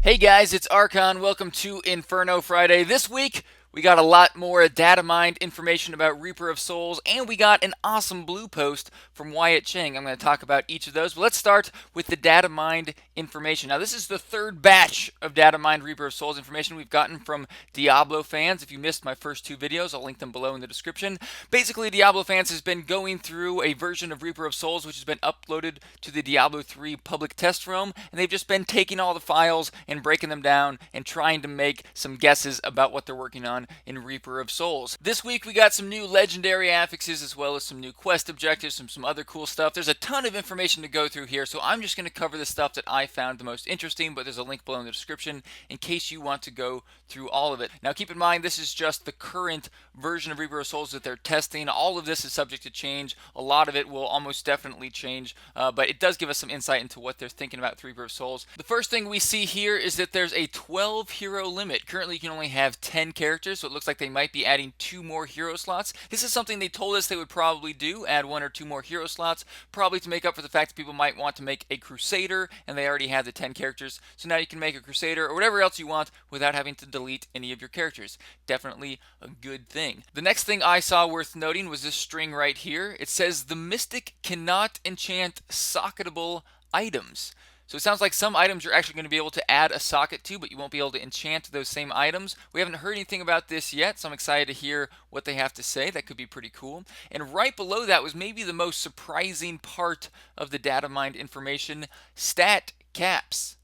Hey guys, it's Archon. Welcome to Inferno Friday. This week, we got a lot more data mined information about Reaper of Souls, and we got an awesome blue post from Wyatt Cheng. I'm going to talk about each of those, but let's start with the data mined information. Now, this is the third batch of data mined Reaper of Souls information we've gotten from Diablofans. If you missed my first two videos, I'll link them below in the description. Basically, Diablofans has been going through a version of Reaper of Souls which has been uploaded to the Diablo 3 public test room, and they've just been taking all the files and breaking them down and trying to make some guesses about what they're working on in Reaper of Souls. This week we got some new legendary affixes as well as some new quest objectives, some other cool stuff. There's a ton of information to go through here, so I'm just going to cover the stuff that I found the most interesting, but there's a link below in the description in case you want to go through all of it. Now keep in mind, this is just the current version of Reaper of Souls that they're testing. All of this is subject to change. A lot of it will almost definitely change, but it does give us some insight into what they're thinking about with Reaper of Souls. The first thing we see here is that there's a 12 hero limit. Currently you can only have 10 characters, so it looks like they might be adding 2 more hero slots. This is something they told us they would probably do, add 1 or 2 more hero slots, probably to make up for the fact that people might want to make a Crusader, and they already have the 10 characters, so now you can make a Crusader or whatever else you want without having to delete any of your characters. Definitely a good thing. The next thing I saw worth noting was this string right here. It says, the Mystic cannot enchant socketable items. So it sounds like some items you're actually going to be able to add a socket to, but you won't be able to enchant those same items. We haven't heard anything about this yet, so I'm excited to hear what they have to say. That could be pretty cool. And right below that was maybe the most surprising part of the data mined information: stat caps.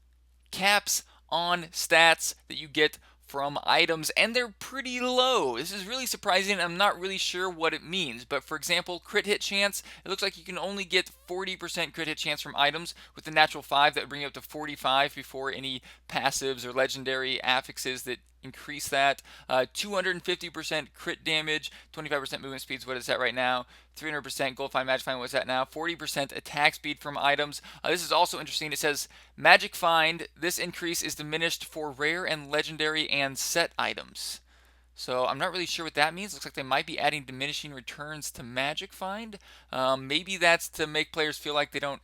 Caps on stats that you get from items, and they're pretty low. This is really surprising. I'm not really sure what it means, but for example, crit hit chance, it looks like you can only get 40% crit hit chance from items. With the natural 5, that would bring you up to 45 before any passives or legendary affixes that increase that. 250% crit damage, 25% movement speeds. What is that right now? 300% gold find, magic find. What's that now? 40% attack speed from items. This is also interesting. It says magic find. This increase is diminished for rare and legendary and set items. So I'm not really sure what that means. Looks like they might be adding diminishing returns to magic find. Maybe that's to make players feel like they're not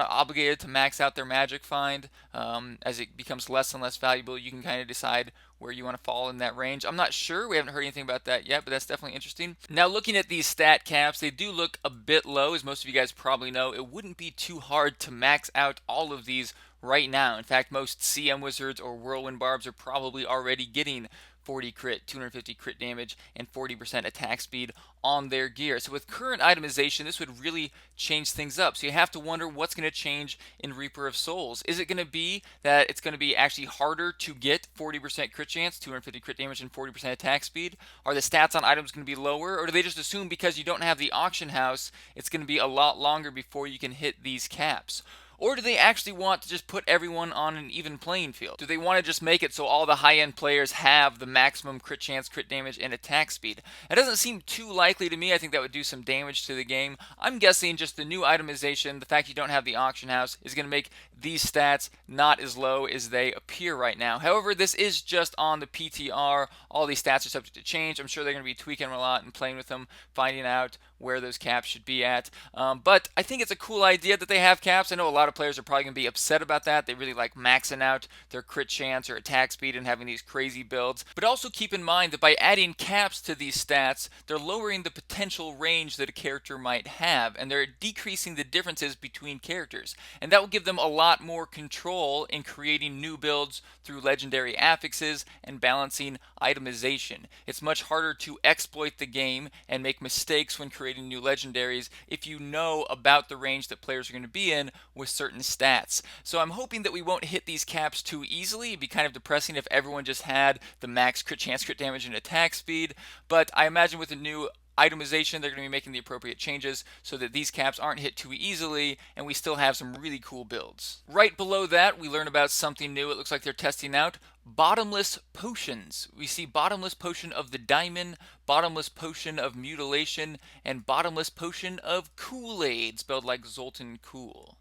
obligated to max out their magic find. As it becomes less and less valuable, you can kind of decide where you want to fall in that range. I'm not sure. We haven't heard anything about that yet, but that's definitely interesting. Now, looking at these stat caps, they do look a bit low. As most of you guys probably know, it wouldn't be too hard to max out all of these right now. In fact, most CM wizards or whirlwind barbs are probably already getting 40 crit, 250 crit damage, and 40% attack speed on their gear. So with current itemization, this would really change things up. So you have to wonder what's going to change in Reaper of Souls. Is it going to be that it's going to be actually harder to get 40% crit chance, 250 crit damage, and 40% attack speed? Are the stats on items going to be lower? Or do they just assume because you don't have the auction house, it's going to be a lot longer before you can hit these caps? Or do they actually want to just put everyone on an even playing field? Do they want to just make it so all the high-end players have the maximum crit chance, crit damage, and attack speed? That doesn't seem too likely to me. I think that would do some damage to the game. I'm guessing just the new itemization, the fact you don't have the auction house, is going to make these stats not as low as they appear right now. However, this is just on the PTR. All these stats are subject to change. I'm sure they're going to be tweaking a lot and playing with them, finding out where those caps should be at. But I think it's a cool idea that they have caps. I know a lot of players are probably going to be upset about that. They really like maxing out their crit chance or attack speed and having these crazy builds. But also keep in mind that by adding caps to these stats, they're lowering the potential range that a character might have, and they're decreasing the differences between characters. And that will give them a lot more control in creating new builds through legendary affixes and balancing itemization. It's much harder to exploit the game and make mistakes when creating new legendaries if you know about the range that players are going to be in with certain stats. So I'm hoping that we won't hit these caps too easily. It'd be kind of depressing if everyone just had the max crit chance, crit damage, and attack speed. But I imagine with the new itemization, they're going to be making the appropriate changes so that these caps aren't hit too easily and we still have some really cool builds. Right below that, we learn about something new. It looks like they're testing out bottomless potions. We see bottomless potion of the diamond, bottomless potion of mutilation, and bottomless potion of Kool-Aid, spelled like Zoltan Cool.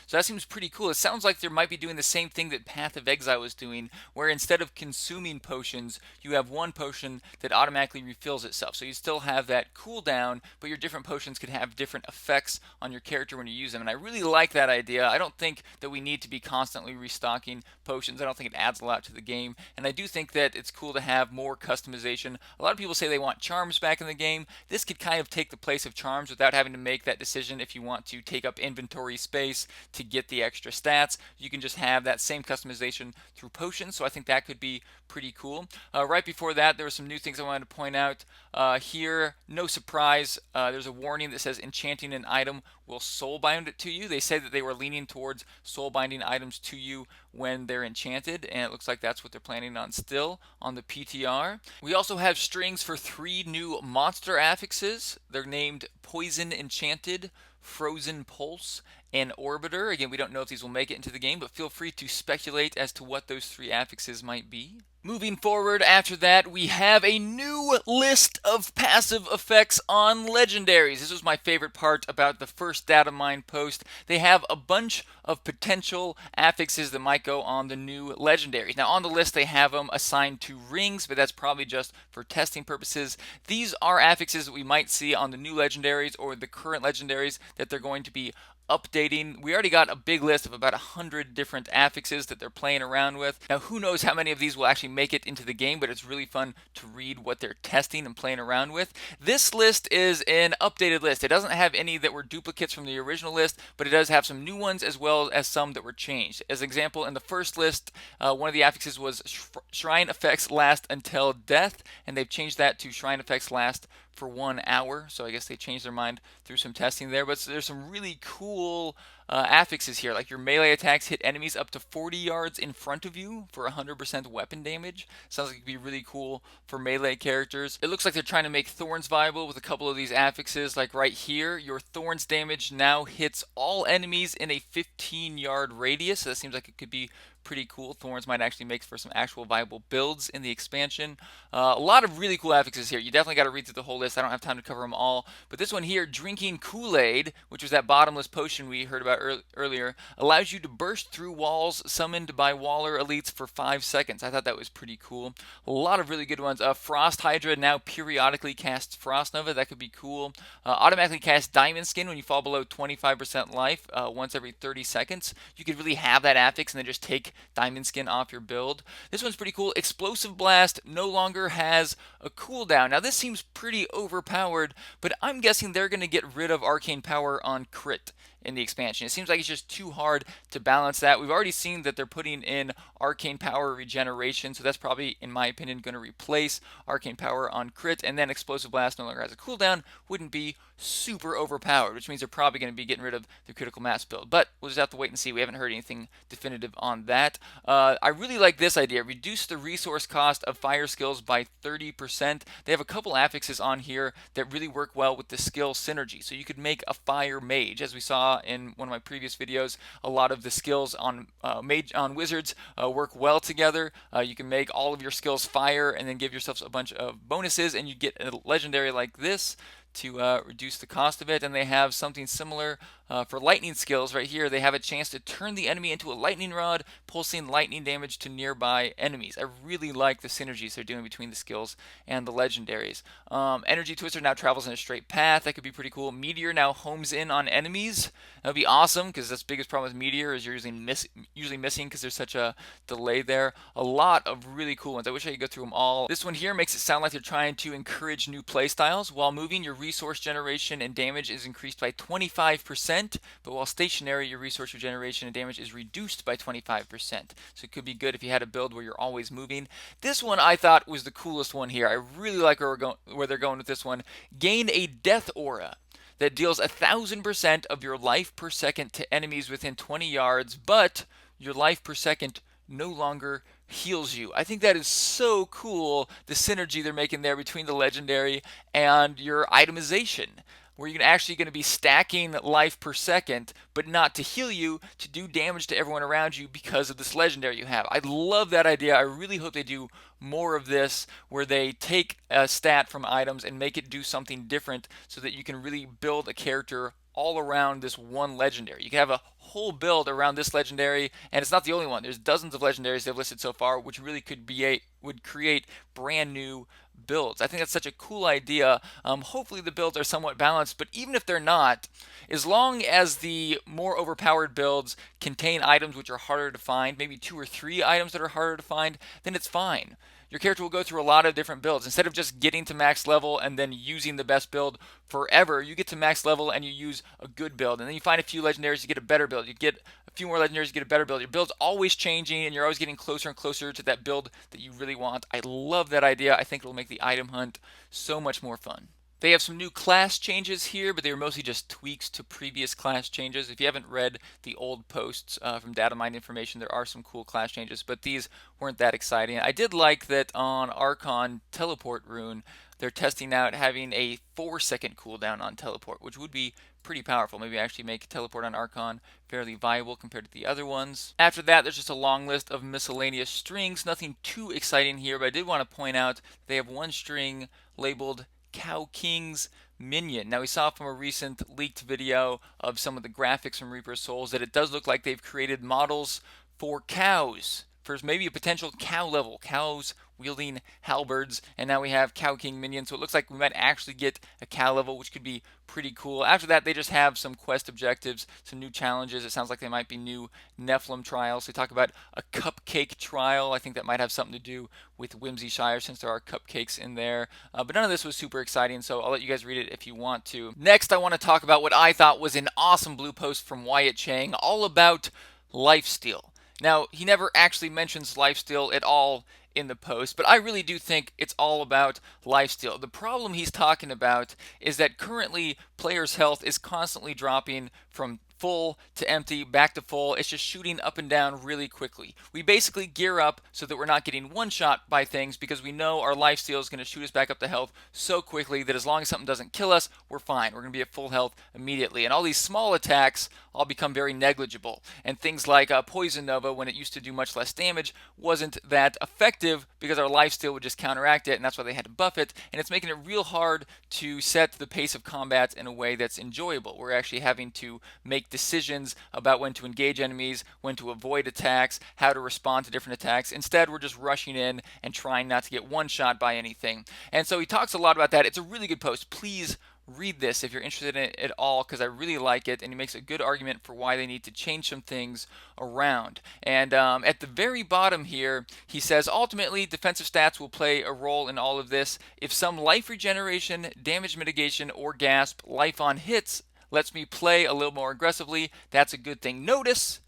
So that seems pretty cool. It sounds like they might be doing the same thing that Path of Exile was doing, where instead of consuming potions, you have one potion that automatically refills itself. So you still have that cooldown, but your different potions can have different effects on your character when you use them. And I really like that idea. I don't think that we need to be constantly restocking potions. I don't think it adds a lot to the game. And I do think that it's cool to have more customization. A lot of people say they want charms back in the game. This could kind of take the place of charms without having to make that decision if you want to take up inventory space to get the extra stats. You can just have that same customization through potions. So I think that could be pretty cool. Right before that, there were some new things I wanted to point out. Here, no surprise, there's a warning that says enchanting an item will soulbind it to you. They said that they were leaning towards soulbinding items to you when they're enchanted, and it looks like that's what they're planning on still on the PTR. We also have strings for 3 new monster affixes. They're named Poison Enchanted, Frozen Pulse, and Orbiter. Again, we don't know if these will make it into the game, but feel free to speculate as to what those 3 affixes might be. Moving forward, after that, we have a new list of passive effects on legendaries. This was my favorite part about the first data mine post. They have a bunch of potential affixes that might go on the new legendaries. Now, on the list, they have them assigned to rings, but that's probably just for testing purposes. These are affixes that we might see on the new legendaries or the current legendaries that they're going to be updating. We already got a big list of about 100 different affixes that they're playing around with. Now, who knows how many of these will actually make it into the game, but it's really fun to read what they're testing and playing around with. This list is an updated list. It doesn't have any that were duplicates from the original list, but it does have some new ones as well as some that were changed. As an example, in the first list, one of the affixes was Shrine effects last until death, and they've changed that to Shrine effects last for 1 hour. So I guess they changed their mind through some testing there. But there's some really cool affixes here. Like your melee attacks hit enemies up to 40 yards in front of you for 100% weapon damage. Sounds like it'd be really cool for melee characters. It looks like they're trying to make Thorns viable with a couple of these affixes. Like right here, your Thorns damage now hits all enemies in a 15-yard radius. So that seems like it could be pretty cool. Thorns might actually make for some actual viable builds in the expansion. A lot of really cool affixes here. You definitely got to read through the whole list. I don't have time to cover them all. But this one here, Drinking Kool-Aid, which was that bottomless potion we heard about earlier, allows you to burst through walls summoned by Waller elites for 5 seconds. I thought that was pretty cool. A lot of really good ones. Frost Hydra now periodically casts Frost Nova. That could be cool. Automatically casts Diamond Skin when you fall below 25% life once every 30 seconds. You could really have that affix and then just take Diamond Skin off your build. This one's pretty cool. Explosive Blast no longer has a cooldown. Now this seems pretty overpowered, but I'm guessing they're going to get rid of Arcane Power on crit in the expansion. It seems like it's just too hard to balance that. We've already seen that they're putting in Arcane Power regeneration, so that's probably, in my opinion, going to replace Arcane Power on crit, and then Explosive Blast no longer has a cooldown. Wouldn't be super overpowered, which means they're probably going to be getting rid of the critical mass build. But we'll just have to wait and see. We haven't heard anything definitive on that. I really like this idea. Reduce the resource cost of fire skills by 30%. They have a couple affixes on here that really work well with the skill synergy. So you could make a fire mage, as we saw in one of my previous videos. A lot of the skills on wizards work well together. You can make all of your skills fire and then give yourselves a bunch of bonuses, and you get a legendary like this to reduce the cost of it. And they have something similar for lightning skills right here. They have a chance to turn the enemy into a lightning rod, pulsing lightning damage to nearby enemies. I really like the synergies they're doing between the skills and the legendaries. Energy Twister now travels in a straight path. That could be pretty cool. Meteor now homes in on enemies. That would be awesome, because that's the biggest problem with Meteor is you're usually missing because there's such a delay there. A lot of really cool ones. I wish I could go through them all. This one here makes it sound like they're trying to encourage new playstyles. While moving, your resource generation and damage is increased by 25%, but while stationary, your resource regeneration and damage is reduced by 25%. So it could be good if you had a build where you're always moving. This one I thought was the coolest one here. I really like where they're going with this one. Gain a death aura that deals 1,000% of your life per second to enemies within 20 yards, but your life per second no longer heals you. I think that is so cool, the synergy they're making there between the legendary and your itemization, where you're actually going to be stacking life per second, but not to heal you, to do damage to everyone around you because of this legendary you have. I love that idea. I really hope they do more of this, where they take a stat from items and make it do something different so that you can really build a character all around this one legendary. You can have a whole build around this legendary, and it's not the only one. There's dozens of legendaries they've listed so far, which really would create brand new builds. I think that's such a cool idea. Hopefully the builds are somewhat balanced, but even if they're not, as long as the more overpowered builds contain items which are harder to find, maybe 2 or 3 items that are harder to find, then it's fine. Your character will go through a lot of different builds. Instead of just getting to max level and then using the best build forever, you get to max level and you use a good build. And then you find a few legendaries, you get a better build. You get a few more legendaries, you get a better build. Your build's always changing and you're always getting closer and closer to that build that you really want. I love that idea. I think it'll make the item hunt so much more fun. They have some new class changes here, but they were mostly just tweaks to previous class changes. If you haven't read the old posts from Data Mine Information, there are some cool class changes, but these weren't that exciting. I did like that on Archon Teleport Rune, they're testing out having a 4-second cooldown on Teleport, which would be pretty powerful. Maybe actually make Teleport on Archon fairly viable compared to the other ones. After that, there's just a long list of miscellaneous strings. Nothing too exciting here, but I did want to point out they have one string labeled Cow King's Minion. Now we saw from a recent leaked video of some of the graphics from Reaper of Souls that it does look like they've created models for cows, for maybe a potential cow level, cows wielding halberds, and now we have Cow King Minion, so it looks like we might actually get a cow level, which could be pretty cool. After that, they just have some quest objectives, some new challenges. It sounds like they might be new Nephilim trials. They talk about a cupcake trial. I think that might have something to do with Whimsyshire, since there are cupcakes in there. But none of this was super exciting, so I'll let you guys read it if you want to. Next, I want to talk about what I thought was an awesome blue post from Wyatt Cheng, all about lifesteal. Now, he never actually mentions lifesteal at all in the post, but I really do think it's all about lifesteal. The problem he's talking about is that currently players' health is constantly dropping from full to empty, back to full. It's just shooting up and down really quickly. We basically gear up so that we're not getting one-shot by things because we know our lifesteal is going to shoot us back up to health so quickly that as long as something doesn't kill us, we're fine. We're going to be at full health immediately. And all these small attacks all become very negligible. And things like Poison Nova, when it used to do much less damage, wasn't that effective because our lifesteal would just counteract it, and that's why they had to buff it. And it's making it real hard to set the pace of combat in a way that's enjoyable. We're actually having to make decisions about when to engage enemies, when to avoid attacks, how to respond to different attacks. Instead, we're just rushing in and trying not to get one shot by anything. And so he talks a lot about that. It's a really good post. Please read this if you're interested in it at all, because I really like it, and he makes a good argument for why they need to change some things around. And at the very bottom here, he says, ultimately, defensive stats will play a role in all of this. If some life regeneration, damage mitigation, or gasp life on hits lets me play a little more aggressively, that's a good thing. Notice,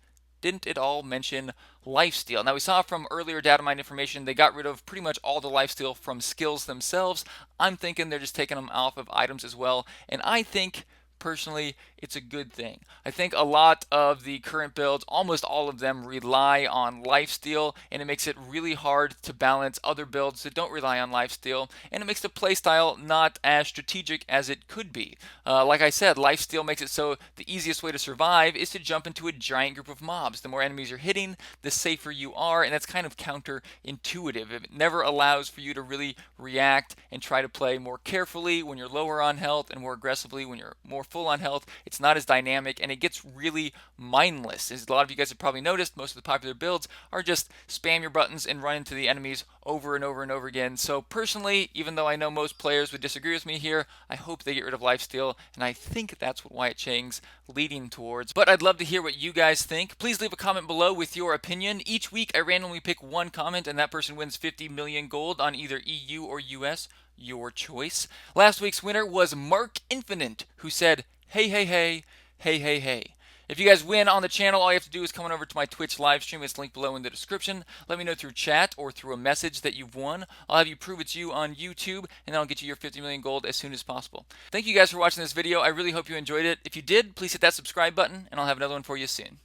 didn't it all mention lifesteal? Now we saw from earlier data mine information they got rid of pretty much all the lifesteal from skills themselves. I'm thinking they're just taking them off of items as well, and I think personally it's a good thing. I think a lot of the current builds, almost all of them, rely on lifesteal, and it makes it really hard to balance other builds that don't rely on lifesteal, and it makes the playstyle not as strategic as it could be. Like I said, lifesteal makes it so the easiest way to survive is to jump into a giant group of mobs. The more enemies you're hitting, the safer you are, and that's kind of counterintuitive. It never allows for you to really react and try to play more carefully when you're lower on health and more aggressively when you're more full on health. It's not as dynamic, and it gets really mindless. As a lot of you guys have probably noticed, most of the popular builds are just spam your buttons and run into the enemies over and over and over again. So personally, even though I know most players would disagree with me here, I hope they get rid of lifesteal, and I think that's what Wyatt Cheng's leading towards. But I'd love to hear what you guys think. Please leave a comment below with your opinion. Each week I randomly pick one comment, and that person wins 50 million gold on either EU or US. Your choice. Last week's winner was Mark Infinite, who said, hey, hey, hey, hey, hey, hey. If you guys win on the channel, all you have to do is come on over to my Twitch live stream. It's linked below in the description. Let me know through chat or through a message that you've won. I'll have you prove it's you on YouTube, and then I'll get you your 50 million gold as soon as possible. Thank you guys for watching this video. I really hope you enjoyed it. If you did, please hit that subscribe button, and I'll have another one for you soon.